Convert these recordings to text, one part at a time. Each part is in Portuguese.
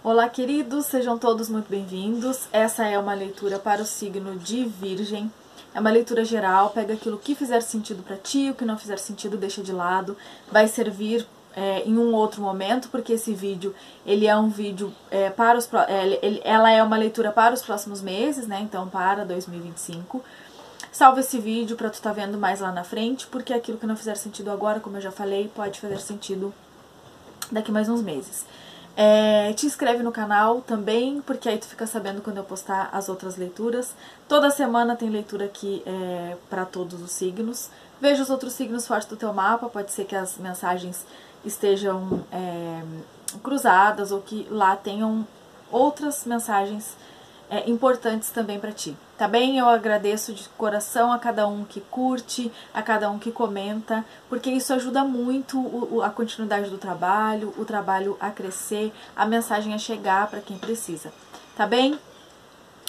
Olá, queridos, sejam todos muito bem-vindos. Essa é uma leitura para o signo de Virgem. É uma leitura geral, pega aquilo que fizer sentido para ti, o que não fizer sentido deixa de lado. Vai servir em um outro momento, porque esse vídeo, ele é um vídeo para os... ela é uma leitura para os próximos meses, né? Então, para 2025. Salva esse vídeo para tu estar vendo mais lá na frente, porque aquilo que não fizer sentido agora, como eu já falei, pode fazer sentido daqui mais uns meses. Te inscreve no canal também, porque aí tu fica sabendo quando eu postar as outras leituras. Toda semana tem leitura aqui para todos os signos. Veja os outros signos fortes do teu mapa, pode ser que as mensagens estejam cruzadas ou que lá tenham outras mensagens importantes também para ti, tá bem? Eu agradeço de coração a cada um que curte, a cada um que comenta, porque isso ajuda muito a continuidade do trabalho, o trabalho a crescer, a mensagem a chegar para quem precisa, tá bem?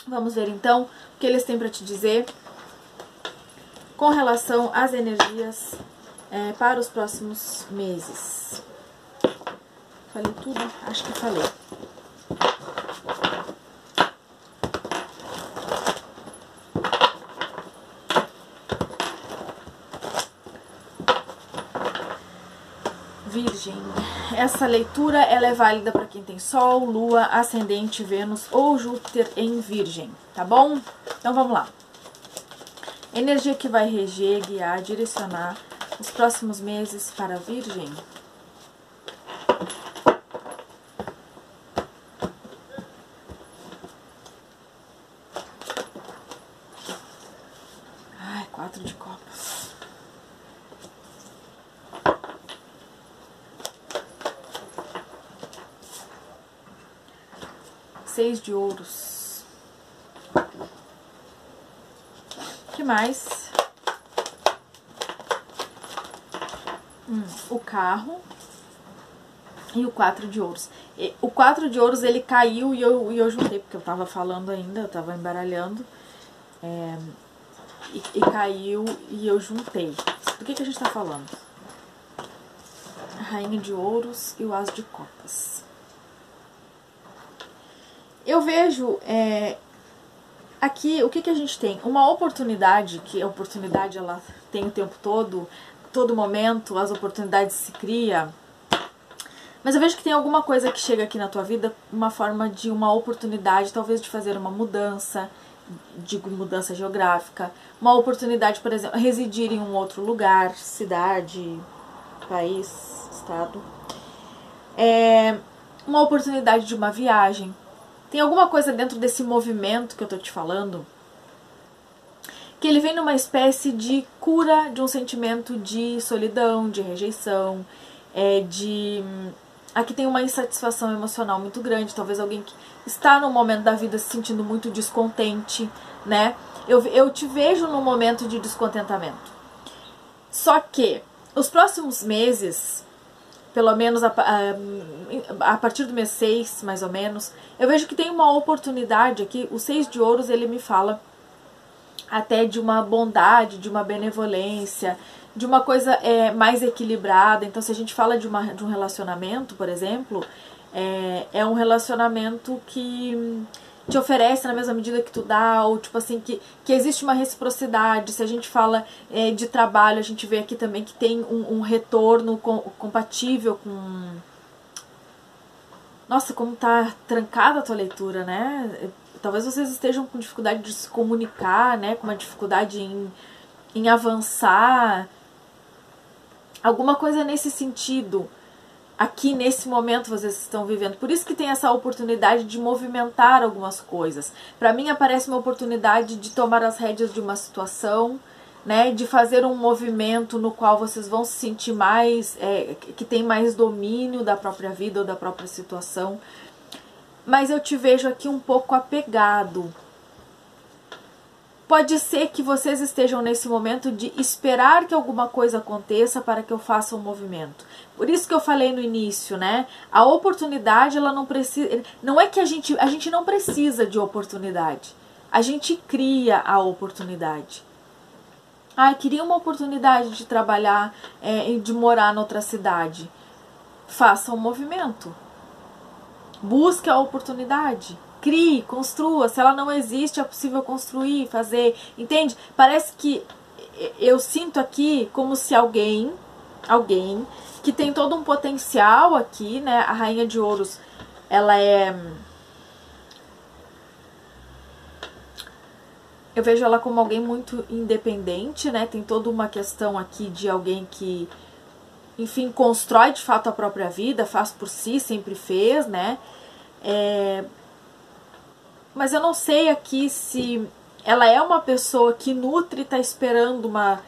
Vamos ver então o que eles têm para te dizer com relação às energias para os próximos meses. Falei tudo? Acho que falei. Virgem, essa leitura ela é válida para quem tem Sol, Lua, Ascendente, Vênus ou Júpiter em Virgem, tá bom? Então vamos lá. Energia que vai reger, guiar, direcionar os próximos meses para Virgem. Ai, 4 de copas. Seis de ouros. O que mais? O carro e o 4 de ouros. O 4 de ouros ele caiu e eu juntei, porque eu tava falando ainda, eu tava embaralhando. E caiu e eu juntei. Do que a gente tá falando? A Rainha de Ouros e o As de Copas. Eu vejo aqui o que a gente tem? Uma oportunidade, que a oportunidade ela tem o tempo todo momento, as oportunidades se criam. Mas eu vejo que tem alguma coisa que chega aqui na tua vida, uma forma de uma oportunidade, talvez de fazer uma mudança, digo mudança geográfica, uma oportunidade, por exemplo, residir em um outro lugar, cidade, país, estado. Uma oportunidade de uma viagem. Tem alguma coisa dentro desse movimento que eu tô te falando, que ele vem numa espécie de cura de um sentimento de solidão, de rejeição, aqui tem uma insatisfação emocional muito grande, talvez alguém que está num momento da vida se sentindo muito descontente, né? Eu te vejo num momento de descontentamento. Só que os próximos meses, pelo menos a partir do mês 6, mais ou menos, eu vejo que tem uma oportunidade aqui. O 6 de ouros, ele me fala até de uma bondade, de uma benevolência, de uma coisa mais equilibrada. Então, se a gente fala de um relacionamento, por exemplo, é um relacionamento que te oferece na mesma medida que tu dá, ou tipo assim, que existe uma reciprocidade. Se a gente fala de trabalho, a gente vê aqui também que tem um retorno compatível com... Nossa, como tá trancada a tua leitura, né? Talvez vocês estejam com dificuldade de se comunicar, né? Com uma dificuldade em avançar. Alguma coisa nesse sentido. Aqui nesse momento vocês estão vivendo. Por isso que tem essa oportunidade de movimentar algumas coisas. Para mim aparece uma oportunidade de tomar as rédeas de uma situação, né, de fazer um movimento no qual vocês vão se sentir mais, que tem mais domínio da própria vida ou da própria situação. Mas eu te vejo aqui um pouco apegado. Pode ser que vocês estejam nesse momento de esperar que alguma coisa aconteça para que eu faça um movimento. Por isso que eu falei no início, né? A oportunidade, ela não precisa... Não é que a gente não precisa de oportunidade. A gente cria a oportunidade. Queria uma oportunidade de trabalhar, de morar noutra cidade. Faça um movimento. Busque a oportunidade. Crie, construa. Se ela não existe, é possível construir, fazer. Entende? Parece que eu sinto aqui como se alguém que tem todo um potencial aqui, né? A Rainha de Ouros, ela é... Eu vejo ela como alguém muito independente, né? Tem toda uma questão aqui de alguém que, enfim, constrói de fato a própria vida, faz por si, sempre fez, né? Mas eu não sei aqui se ela é uma pessoa que nutre e tá esperando uma...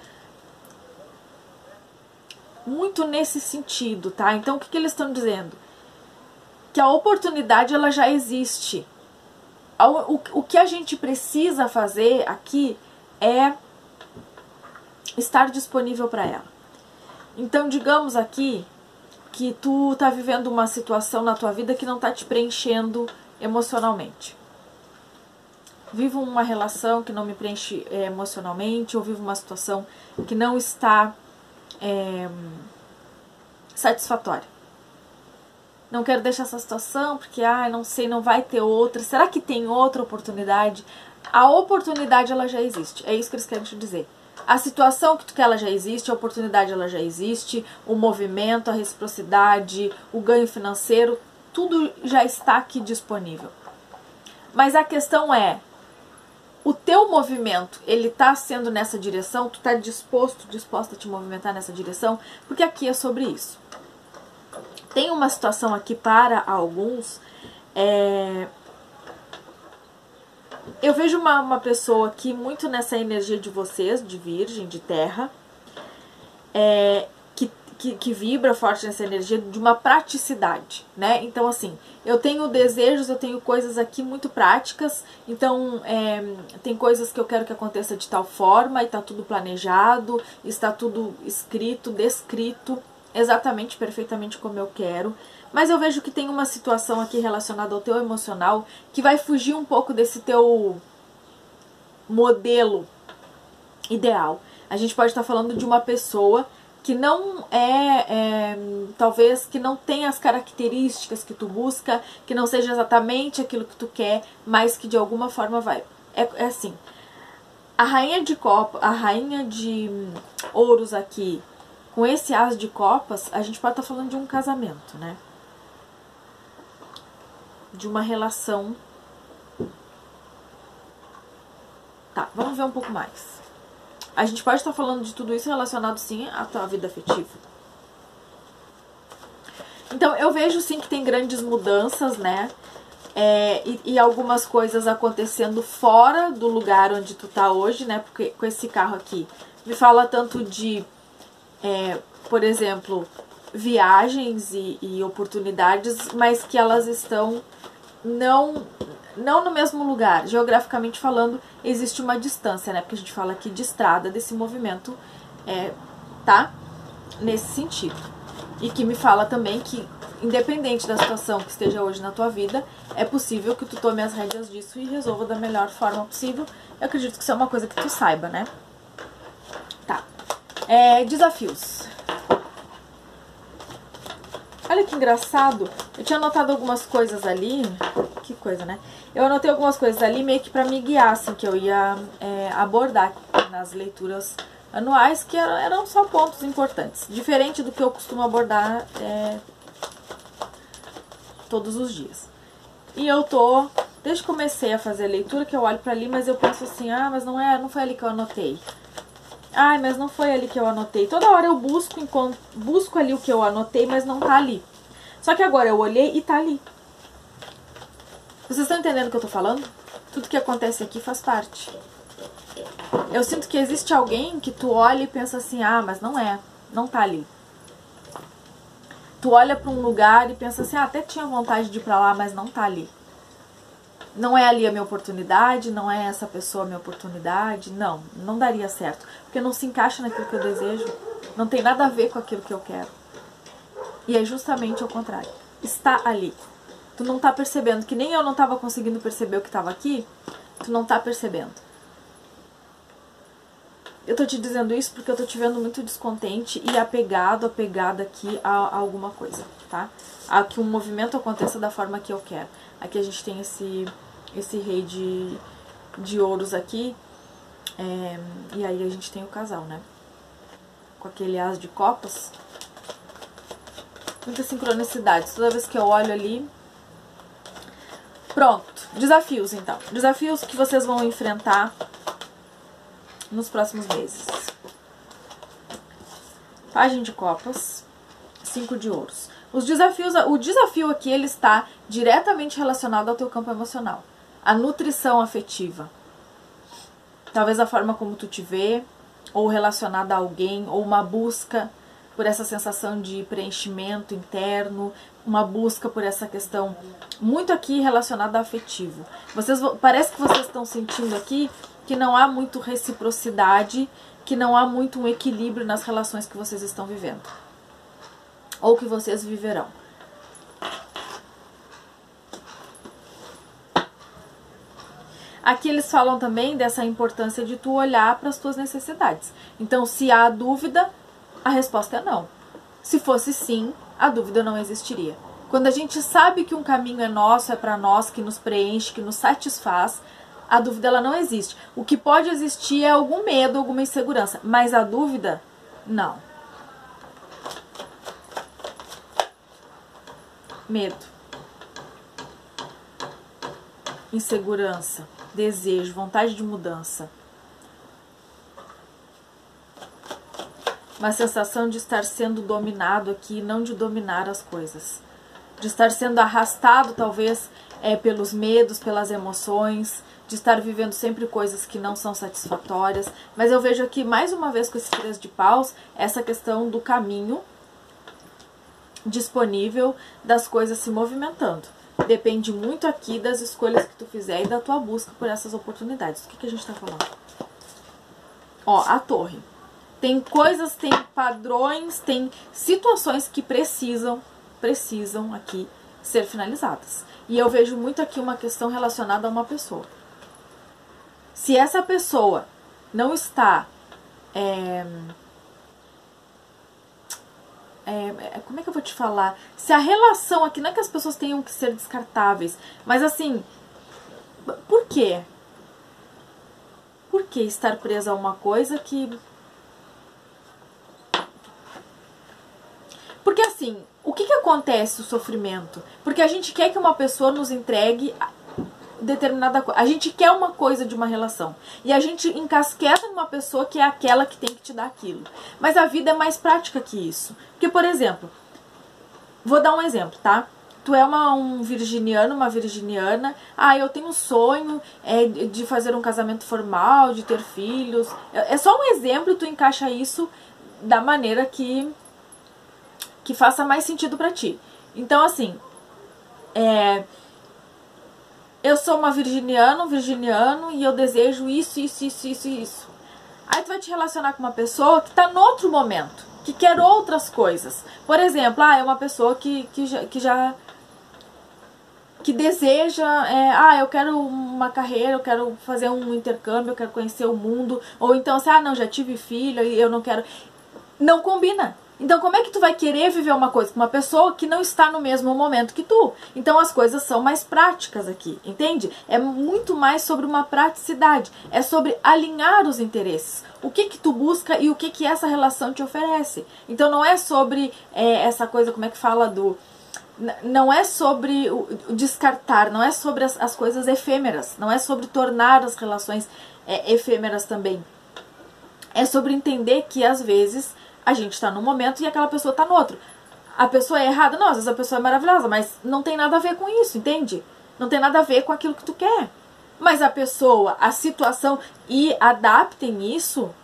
Muito nesse sentido, tá? Então, o que eles estão dizendo? Que a oportunidade, ela já existe. O que a gente precisa fazer aqui é estar disponível para ela. Então, digamos aqui que tu tá vivendo uma situação na tua vida que não tá te preenchendo emocionalmente. Vivo uma relação que não me preenche emocionalmente, ou vivo uma situação que não está satisfatória. Não quero deixar essa situação porque, não sei, não vai ter outra. Será que tem outra oportunidade? A oportunidade, ela já existe. É isso que eles querem te dizer. A situação que tu quer, ela já existe. A oportunidade, ela já existe. O movimento, a reciprocidade, o ganho financeiro, tudo já está aqui disponível. Mas a questão é, o teu movimento, ele tá sendo nessa direção? Tu tá disposta a te movimentar nessa direção? Porque aqui é sobre isso. Tem uma situação aqui para alguns, eu vejo uma pessoa aqui muito nessa energia de vocês, de Virgem, de Terra, que vibra forte nessa energia de uma praticidade, né? Então, assim, eu tenho desejos, eu tenho coisas aqui muito práticas, então tem coisas que eu quero que aconteça de tal forma e tá tudo planejado, está tudo escrito, descrito, exatamente, perfeitamente como eu quero, mas eu vejo que tem uma situação aqui relacionada ao teu emocional que vai fugir um pouco desse teu modelo ideal. A gente pode estar falando de uma pessoa que não talvez que não tenha as características que tu busca, que não seja exatamente aquilo que tu quer, mas que de alguma forma vai. É assim, a rainha de ouros aqui, com esse as de copas, a gente pode estar falando de um casamento, né? De uma relação. Tá, vamos ver um pouco mais. A gente pode estar falando de tudo isso relacionado, sim, à tua vida afetiva. Então, eu vejo, sim, que tem grandes mudanças, né? E algumas coisas acontecendo fora do lugar onde tu tá hoje, né? Porque com esse carro aqui, me fala tanto de... por exemplo, viagens e oportunidades, mas que elas estão não no mesmo lugar. Geograficamente falando, existe uma distância, né? Porque a gente fala aqui de estrada, desse movimento, tá? Nesse sentido. E que me fala também que, independente da situação que esteja hoje na tua vida, é possível que tu tome as rédeas disso e resolva da melhor forma possível. Eu acredito que isso é uma coisa que tu saiba, né? Tá. Desafios. Olha que engraçado. Eu tinha anotado algumas coisas ali. Que coisa, né? Eu anotei algumas coisas ali meio que pra me guiar, assim, que eu ia abordar nas leituras anuais, que eram só pontos importantes. Diferente do que eu costumo abordar todos os dias. E eu tô... Desde que comecei a fazer a leitura, que eu olho pra ali, mas eu penso assim, mas não foi ali que eu anotei. Ai, mas não foi ali que eu anotei. Toda hora eu busco ali o que eu anotei, mas não tá ali. Só que agora eu olhei e tá ali. Vocês estão entendendo o que eu tô falando? Tudo que acontece aqui faz parte. Eu sinto que existe alguém que tu olha e pensa assim, mas não tá ali. Tu olha pra um lugar e pensa assim, até tinha vontade de ir pra lá, mas não tá ali. Não é ali a minha oportunidade, não é essa pessoa a minha oportunidade, não daria certo. Porque não se encaixa naquilo que eu desejo, não tem nada a ver com aquilo que eu quero. E é justamente o contrário. Está ali. Tu não tá percebendo, que nem eu não tava conseguindo perceber o que tava aqui, tu não tá percebendo. Eu tô te dizendo isso porque eu tô te vendo muito descontente e apegada aqui a alguma coisa, tá? A que um movimento aconteça da forma que eu quero. Aqui a gente tem esse rei de ouros aqui, e aí a gente tem o casal, né? Com aquele as de copas. Muita sincronicidade. Toda vez que eu olho ali... Pronto. Desafios, então. Desafios que vocês vão enfrentar nos próximos meses. Página de copas. 5 de ouros. Os desafios, o desafio aqui, ele está diretamente relacionado ao teu campo emocional. A nutrição afetiva. Talvez a forma como tu te vê, ou relacionada a alguém, ou uma busca por essa sensação de preenchimento interno, uma busca por essa questão muito aqui relacionada ao afetivo. Parece que vocês estão sentindo aqui que não há muito reciprocidade, que não há muito um equilíbrio nas relações que vocês estão vivendo. Ou que vocês viverão. Aqui eles falam também dessa importância de tu olhar para as tuas necessidades. Então, se há dúvida, a resposta é não. Se fosse sim, a dúvida não existiria. Quando a gente sabe que um caminho é nosso, é para nós, que nos preenche, que nos satisfaz, a dúvida ela não existe. O que pode existir é algum medo, alguma insegurança, mas a dúvida, não. Medo, insegurança, desejo, vontade de mudança. Uma sensação de estar sendo dominado aqui, não de dominar as coisas. De estar sendo arrastado, talvez, pelos medos, pelas emoções, de estar vivendo sempre coisas que não são satisfatórias. Mas eu vejo aqui, mais uma vez, com esse 3 de paus, essa questão do caminho disponível, das coisas se movimentando. Depende muito aqui das escolhas que tu fizer e da tua busca por essas oportunidades. O que a gente tá falando? Ó, a torre. Tem coisas, tem padrões, tem situações que precisam aqui ser finalizadas. E eu vejo muito aqui uma questão relacionada a uma pessoa. Se essa pessoa não está... como é que eu vou te falar? Se a relação aqui, não é que as pessoas tenham que ser descartáveis, mas assim, por quê? Por que estar presa a uma coisa que... Porque assim, o que acontece o sofrimento? Porque a gente quer que uma pessoa nos entregue determinada coisa. A gente quer uma coisa de uma relação. E a gente encasqueta numa pessoa que é aquela que tem que te dar aquilo. Mas a vida é mais prática que isso. Porque, por exemplo, vou dar um exemplo, tá? Tu é um virginiano, uma virginiana. Ah, eu tenho um sonho de fazer um casamento formal, de ter filhos. É só um exemplo, tu encaixa isso da maneira que faça mais sentido pra ti. Então, assim, eu sou uma virginiana, um virginiano, e eu desejo isso. Aí tu vai te relacionar com uma pessoa que tá no outro momento, que quer outras coisas. Por exemplo, é uma pessoa que deseja, eu quero uma carreira, eu quero fazer um intercâmbio, eu quero conhecer o mundo. Ou então, assim, não, já tive filho e eu não quero... Não combina. Então, como é que tu vai querer viver uma coisa com uma pessoa que não está no mesmo momento que tu? Então, as coisas são mais práticas aqui, entende? É muito mais sobre uma praticidade. É sobre alinhar os interesses. O que tu busca e o que essa relação te oferece. Então, não é sobre essa coisa, como é que fala do... Não é sobre o descartar, não é sobre as coisas efêmeras. Não é sobre tornar as relações efêmeras também. É sobre entender que, às vezes... A gente está num momento e aquela pessoa está no outro. A pessoa é errada? Não, às vezes a pessoa é maravilhosa, mas não tem nada a ver com isso, entende? Não tem nada a ver com aquilo que tu quer. Mas a pessoa, a situação, e adaptem isso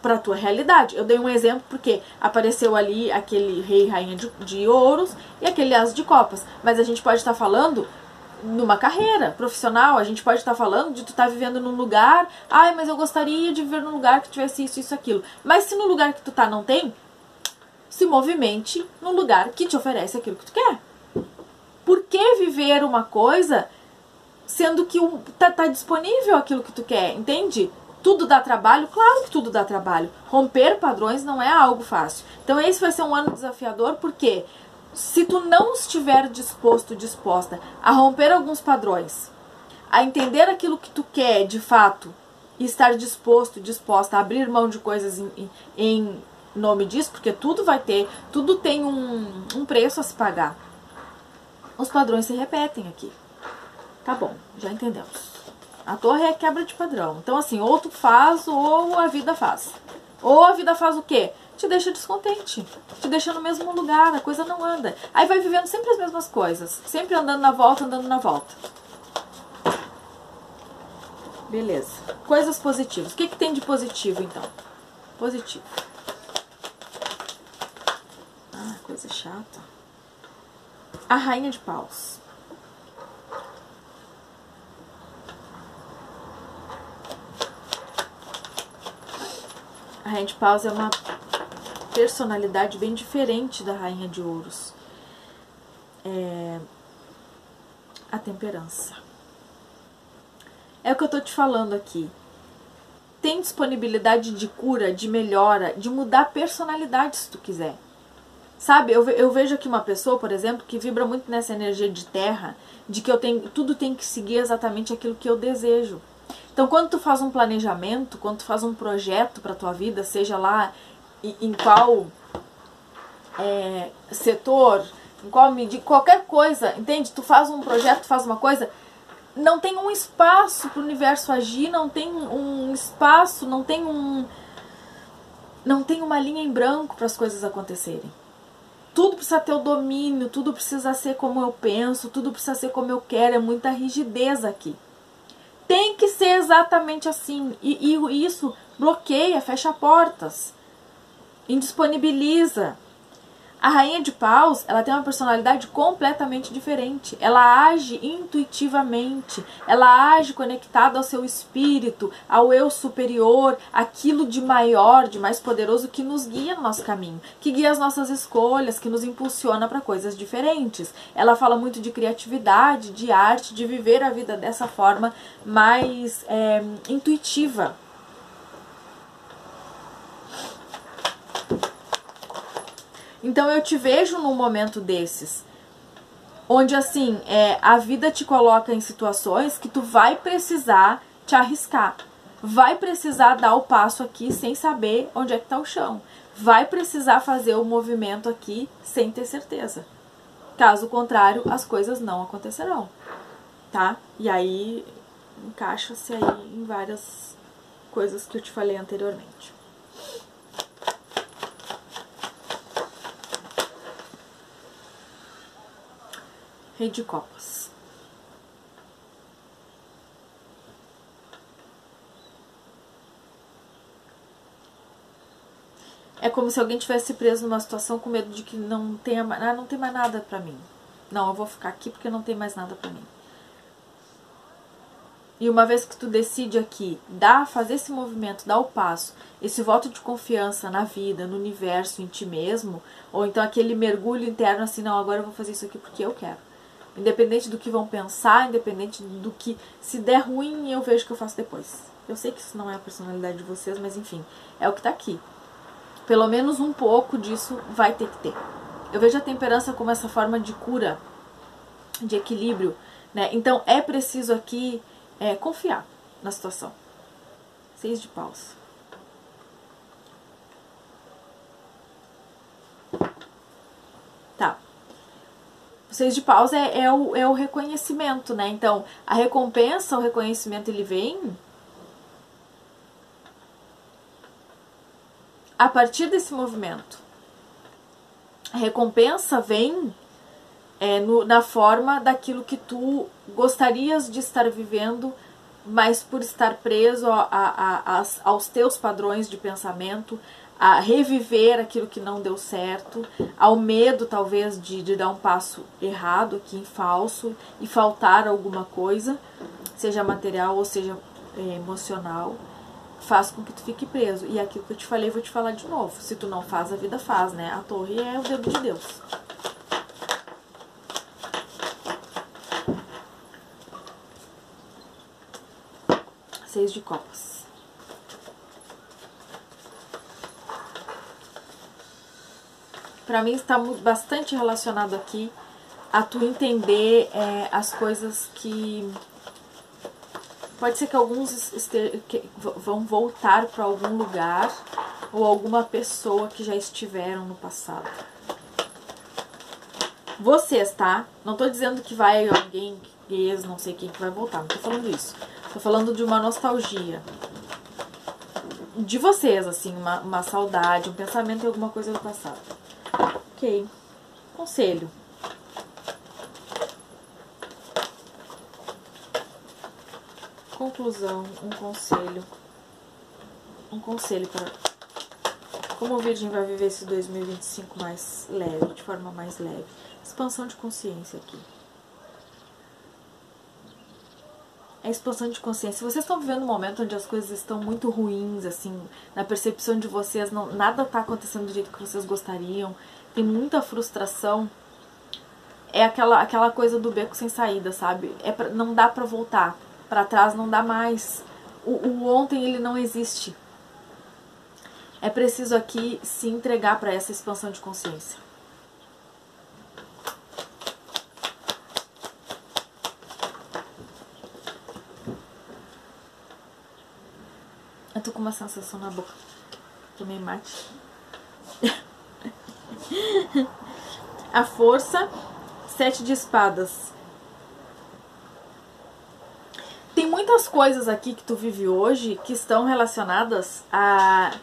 para a tua realidade. Eu dei um exemplo porque apareceu ali aquele rei e rainha de ouros e aquele as de copas. Mas a gente pode estar falando... numa carreira profissional, a gente pode estar falando de tu estar vivendo num lugar, mas eu gostaria de viver num lugar que tivesse isso, aquilo. Mas se no lugar que tu tá não tem, se movimente num lugar que te oferece aquilo que tu quer. Por que viver uma coisa sendo que tá disponível aquilo que tu quer, entende? Tudo dá trabalho? Claro que tudo dá trabalho. Romper padrões não é algo fácil. Então esse vai ser um ano desafiador, porque se tu não estiver disposto, disposta a romper alguns padrões, a entender aquilo que tu quer de fato, e estar disposto, disposta a abrir mão de coisas em nome disso, porque tudo tem um preço a se pagar. Os padrões se repetem aqui. Tá bom, já entendemos. A torre é quebra de padrão. Então, assim, ou tu faz ou a vida faz. Ou a vida faz o quê? Te deixa descontente. Te deixa no mesmo lugar, a coisa não anda. Aí vai vivendo sempre as mesmas coisas. Sempre andando na volta, andando na volta. Beleza. Coisas positivas. O que tem de positivo, então? Positivo. Ah, coisa chata. A Rainha de Paus. A Rainha de Paus é uma personalidade bem diferente da Rainha de Ouros. É a temperança. É o que eu tô te falando aqui. Tem disponibilidade de cura, de melhora, de mudar a personalidade se tu quiser. Sabe, eu vejo aqui uma pessoa, por exemplo, que vibra muito nessa energia de terra, de que tudo tem que seguir exatamente aquilo que eu desejo. Então, quando tu faz um planejamento, quando tu faz um projeto para tua vida, seja lá em qual setor, em qual medida, qualquer coisa, entende? Tu faz um projeto, tu faz uma coisa, não tem um espaço para o universo agir, não tem um espaço, não tem uma linha em branco para as coisas acontecerem. Tudo precisa ter o domínio, tudo precisa ser como eu penso, tudo precisa ser como eu quero, é muita rigidez aqui. Tem que ser exatamente assim. E isso bloqueia, fecha portas, indisponibiliza. A Rainha de Paus, ela tem uma personalidade completamente diferente. Ela age intuitivamente, ela age conectada ao seu espírito, ao eu superior, aquilo de maior, de mais poderoso que nos guia no nosso caminho, que guia as nossas escolhas, que nos impulsiona para coisas diferentes. Ela fala muito de criatividade, de arte, de viver a vida dessa forma mais intuitiva. Então eu te vejo num momento desses, onde assim, a vida te coloca em situações que tu vai precisar te arriscar. Vai precisar dar o passo aqui sem saber onde é que tá o chão. Vai precisar fazer o movimento aqui sem ter certeza. Caso contrário, as coisas não acontecerão, tá? E aí, encaixa-se aí em várias coisas que eu te falei anteriormente. Rei de Copas. É como se alguém tivesse preso numa situação com medo de que não tem mais nada pra mim. Não, eu vou ficar aqui porque não tem mais nada pra mim. E uma vez que tu decide aqui, fazer esse movimento, dar o passo, esse voto de confiança na vida, no universo, em ti mesmo, ou então aquele mergulho interno assim, não, agora eu vou fazer isso aqui porque eu quero. Independente do que vão pensar, independente do que, se der ruim, eu vejo o que eu faço depois. Eu sei que isso não é a personalidade de vocês, mas enfim, é o que tá aqui. Pelo menos um pouco disso vai ter que ter. Eu vejo a temperança como essa forma de cura, de equilíbrio, né? Então é preciso aqui confiar na situação. 6 de paus. Tá. 6 de paus é o reconhecimento, né? Então, a recompensa, o reconhecimento, ele vem a partir desse movimento. A recompensa vem na forma daquilo que tu gostarias de estar vivendo, mas por estar preso aos teus padrões de pensamento, a reviver aquilo que não deu certo, ao medo talvez de dar um passo errado aqui, em falso, e faltar alguma coisa, seja material ou seja emocional, faz com que tu fique preso. E aquilo que eu te falei, vou te falar de novo. Se tu não faz, a vida faz, né? A torre é o dedo de Deus. Seis de copas. Pra mim está bastante relacionado aqui a tu entender as coisas que... Pode ser que alguns vão voltar para algum lugar ou alguma pessoa que já estiveram no passado. Vocês, tá? Não tô dizendo que vai alguém, não sei quem que vai voltar, não tô falando isso. Tô falando de uma nostalgia. De vocês, assim, uma saudade, um pensamento em alguma coisa do passado. Ok. Conselho. Conclusão, um conselho. Um conselho para... Como o Virgem vai viver esse 2025 mais leve, de forma mais leve. Expansão de consciência aqui. É expansão de consciência. Se vocês estão vivendo um momento onde as coisas estão muito ruins, assim, na percepção de vocês, nada está acontecendo do jeito que vocês gostariam, tem muita frustração, é aquela coisa do beco sem saída, sabe? Não dá pra voltar. Pra trás não dá mais. O ontem, ele não existe. É preciso aqui se entregar para essa expansão de consciência. Eu tô com uma sensação na boca. Tomei mate. A força, 7 de espadas. Tem muitas coisas aqui que tu vive hoje que estão relacionadas a...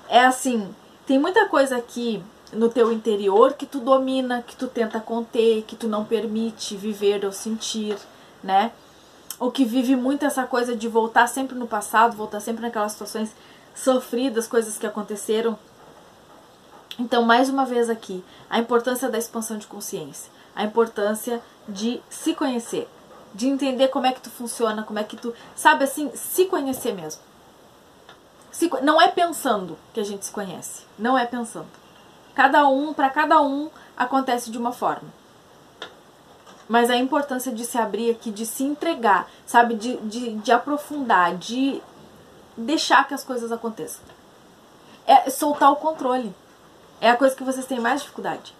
É assim, tem muita coisa aqui no teu interior que tu domina, que tu tenta conter, que tu não permite viver ou sentir, né? Ou que vive muito essa coisa de voltar sempre no passado, voltar sempre naquelas situações sofridas, coisas que aconteceram. Então, mais uma vez aqui, a importância da expansão de consciência, a importância de se conhecer, de entender como é que tu funciona, como é que tu... Sabe assim, se conhecer mesmo. Não é pensando que a gente se conhece, não é pensando. Para cada um acontece de uma forma. Mas a importância de se abrir aqui, de se entregar, sabe, de aprofundar, de deixar que as coisas aconteçam. É soltar o controle. É a coisa que vocês têm mais dificuldade.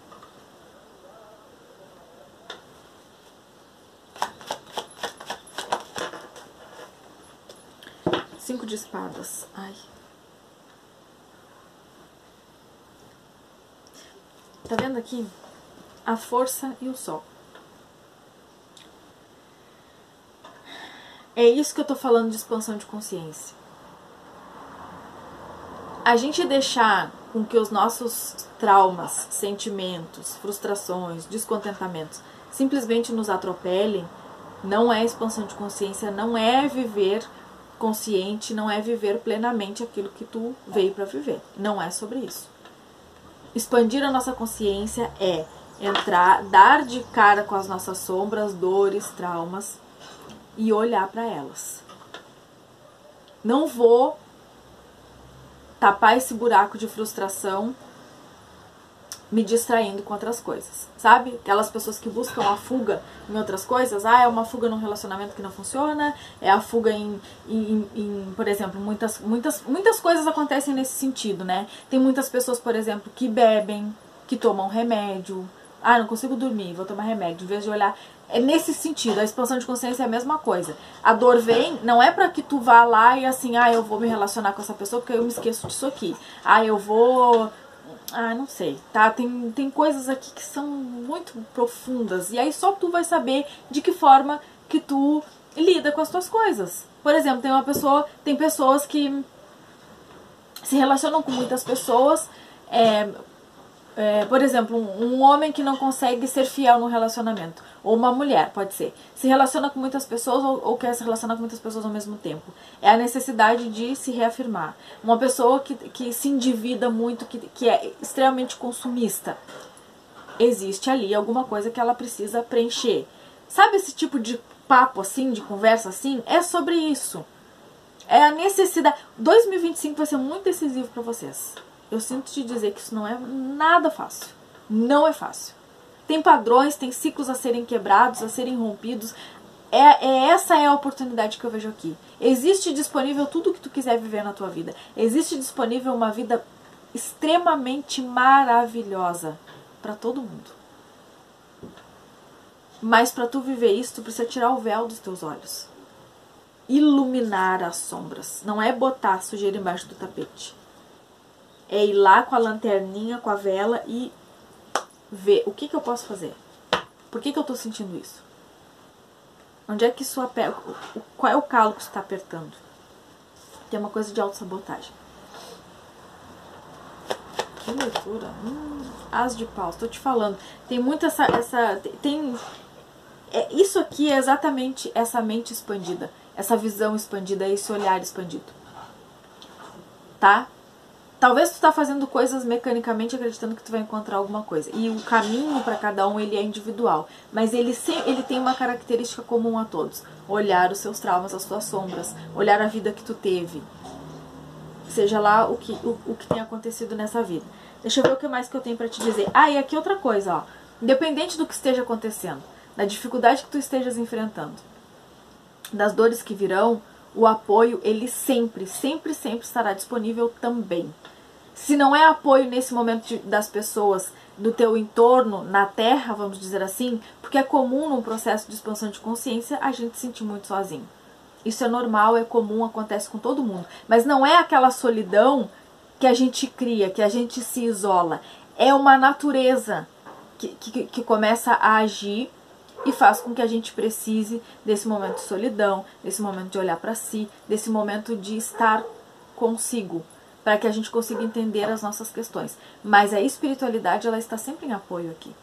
Cinco de espadas. Ai. Tá vendo aqui? A força e o sol. É isso que eu tô falando de expansão de consciência. A gente deixar com que os nossos traumas, sentimentos, frustrações, descontentamentos simplesmente nos atropelem, não é expansão de consciência, não é viver consciente, não é viver plenamente aquilo que tu veio para viver. Não é sobre isso. Expandir a nossa consciência é entrar, dar de cara com as nossas sombras, dores, traumas e olhar para elas. Não vou tapar esse buraco de frustração me distraindo com outras coisas, sabe? Aquelas pessoas que buscam a fuga em outras coisas, é uma fuga num relacionamento que não funciona, é a fuga por exemplo, muitas coisas acontecem nesse sentido, né? Tem muitas pessoas, por exemplo, que bebem, que tomam remédio, não consigo dormir, vou tomar remédio, em vez de olhar, é nesse sentido, a expansão de consciência é a mesma coisa. A dor vem, não é pra que tu vá lá e assim, eu vou me relacionar com essa pessoa porque eu me esqueço disso aqui, eu vou... não sei, tá? Tem coisas aqui que são muito profundas. E aí só tu vai saber de que forma que tu lida com as tuas coisas. Por exemplo, tem pessoas que se relacionam com muitas pessoas. Por exemplo, um homem que não consegue ser fiel no relacionamento. Ou uma mulher, pode ser. Se relaciona com muitas pessoas ou quer se relacionar com muitas pessoas ao mesmo tempo. É a necessidade de se reafirmar. Uma pessoa que se endivida muito, que é extremamente consumista. Existe ali alguma coisa que ela precisa preencher. Sabe esse tipo de papo assim, de conversa assim? É sobre isso. É a necessidade. 2025 vai ser muito decisivo para vocês. Eu sinto te dizer que isso não é nada fácil. Não é fácil. Tem padrões, tem ciclos a serem quebrados, a serem rompidos. Essa é a oportunidade que eu vejo aqui. Existe disponível tudo o que tu quiser viver na tua vida. Existe disponível uma vida extremamente maravilhosa. para todo mundo. Mas para tu viver isso, tu precisa tirar o véu dos teus olhos. Iluminar as sombras. Não é botar a sujeira embaixo do tapete. É ir lá com a lanterninha, com a vela e ver o que eu posso fazer. Por que eu tô sentindo isso? Onde é que isso aperta? Qual é o calo que está apertando? Tem uma coisa de autossabotagem. Que leitura. As de paus, tô te falando. Tem muito isso aqui é exatamente essa mente expandida. Essa visão expandida, esse olhar expandido. Tá? Talvez tu tá fazendo coisas mecanicamente acreditando que tu vai encontrar alguma coisa. E o caminho para cada um, ele é individual. Mas ele tem uma característica comum a todos. Olhar os seus traumas, as suas sombras. Olhar a vida que tu teve. Seja lá o que tem acontecido nessa vida. Deixa eu ver o que mais que eu tenho para te dizer. E aqui outra coisa, ó. Independente do que esteja acontecendo, da dificuldade que tu estejas enfrentando, das dores que virão, o apoio, ele sempre estará disponível também. Se não é apoio nesse momento das pessoas do teu entorno, na Terra, vamos dizer assim, porque é comum num processo de expansão de consciência a gente se sentir muito sozinho. Isso é normal, é comum, acontece com todo mundo. Mas não é aquela solidão que a gente cria, que a gente se isola. É uma natureza que começa a agir e faz com que a gente precise desse momento de solidão, desse momento de olhar para si, desse momento de estar consigo, para que a gente consiga entender as nossas questões. Mas a espiritualidade, ela está sempre em apoio aqui.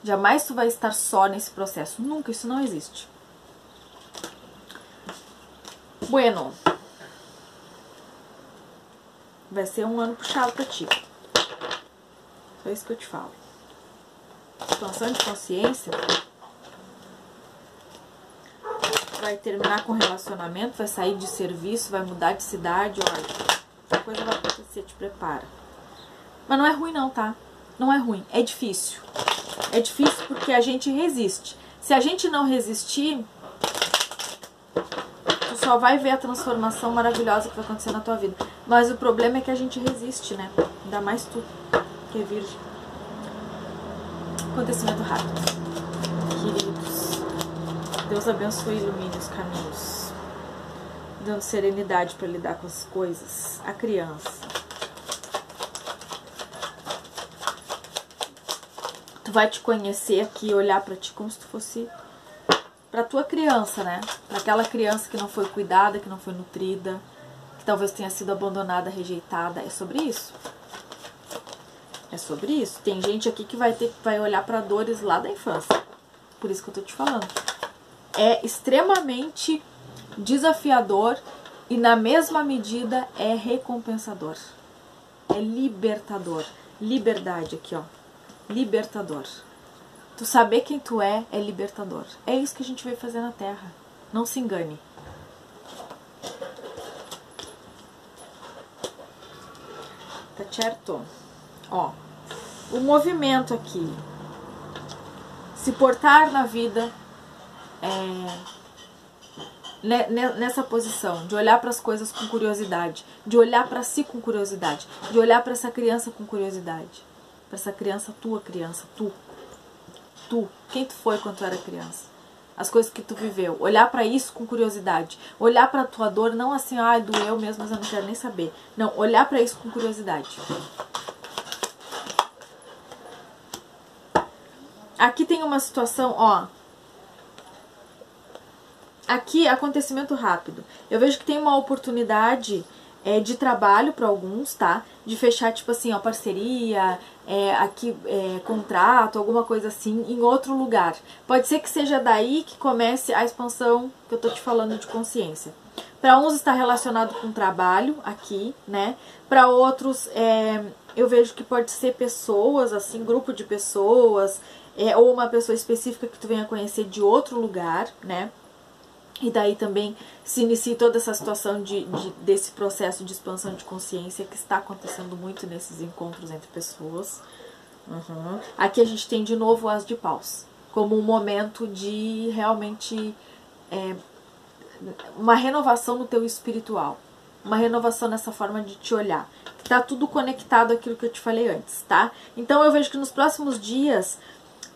Jamais tu vai estar só nesse processo. Nunca, isso não existe. Bueno. Vai ser um ano puxado pra ti. Só isso que eu te falo. Expansão de consciência. Vai terminar com relacionamento, vai sair de serviço, vai mudar de cidade, olha. A coisa vai acontecer, te prepara. Mas não é ruim não, tá? Não é ruim, é difícil. É difícil porque a gente resiste. Se a gente não resistir, tu só vai ver a transformação maravilhosa que vai acontecer na tua vida. Mas o problema é que a gente resiste, né? Ainda mais tu, que é virgem. Acontecimento rápido. Queridos, Deus abençoe e ilumine os caminhos, dando serenidade para lidar com as coisas. A criança. Tu vai te conhecer aqui, olhar para ti como se tu fosse para tua criança, né? Para aquela criança que não foi cuidada, que não foi nutrida, que talvez tenha sido abandonada, rejeitada. É sobre isso. É sobre isso. Tem gente aqui que vai olhar para dores lá da infância. Por isso que eu tô te falando. É extremamente desafiador e na mesma medida é recompensador. É libertador. Liberdade aqui, ó. Libertador. Tu saber quem tu é libertador. É isso que a gente veio fazer na Terra. Não se engane. Tá certo? Ó, o movimento aqui. Se portar na vida nessa posição de olhar para as coisas com curiosidade, de olhar para si com curiosidade, de olhar para essa criança com curiosidade, para essa criança, tua criança, tu, quem tu foi quando tu era criança, as coisas que tu viveu, olhar para isso com curiosidade, olhar para tua dor, não assim, ai, doeu mesmo, mas eu não quero nem saber, não, olhar para isso com curiosidade. Aqui tem uma situação, ó. Aqui, acontecimento rápido. Eu vejo que tem uma oportunidade de trabalho para alguns, tá? De fechar, tipo assim, ó, parceria, contrato, alguma coisa assim, em outro lugar. Pode ser que seja daí que comece a expansão que eu tô te falando de consciência. Para uns está relacionado com trabalho aqui, né? Para outros, eu vejo que pode ser pessoas, assim, grupo de pessoas, ou uma pessoa específica que tu venha conhecer de outro lugar, né? E daí também se inicia toda essa situação desse processo de expansão de consciência que está acontecendo muito nesses encontros entre pessoas. Aqui a gente tem de novo o As de Paus, como um momento de realmente uma renovação no teu espiritual. Uma renovação nessa forma de te olhar. tá tudo conectado àquilo que eu te falei antes, tá? Então eu vejo que nos próximos dias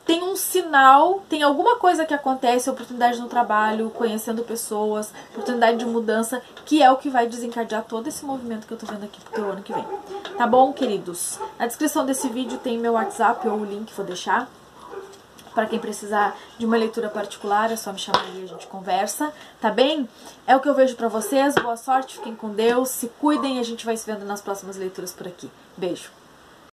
tem um sinal, tem alguma coisa que acontece, oportunidade no trabalho, conhecendo pessoas, oportunidade de mudança, que é o que vai desencadear todo esse movimento que eu tô vendo aqui pro teu ano que vem. Tá bom, queridos? Na descrição desse vídeo tem meu WhatsApp ou o link, vou deixar. Para quem precisar de uma leitura particular, é só me chamar e a gente conversa, tá bem? É o que eu vejo pra vocês, boa sorte, fiquem com Deus, se cuidem e a gente vai se vendo nas próximas leituras por aqui. Beijo!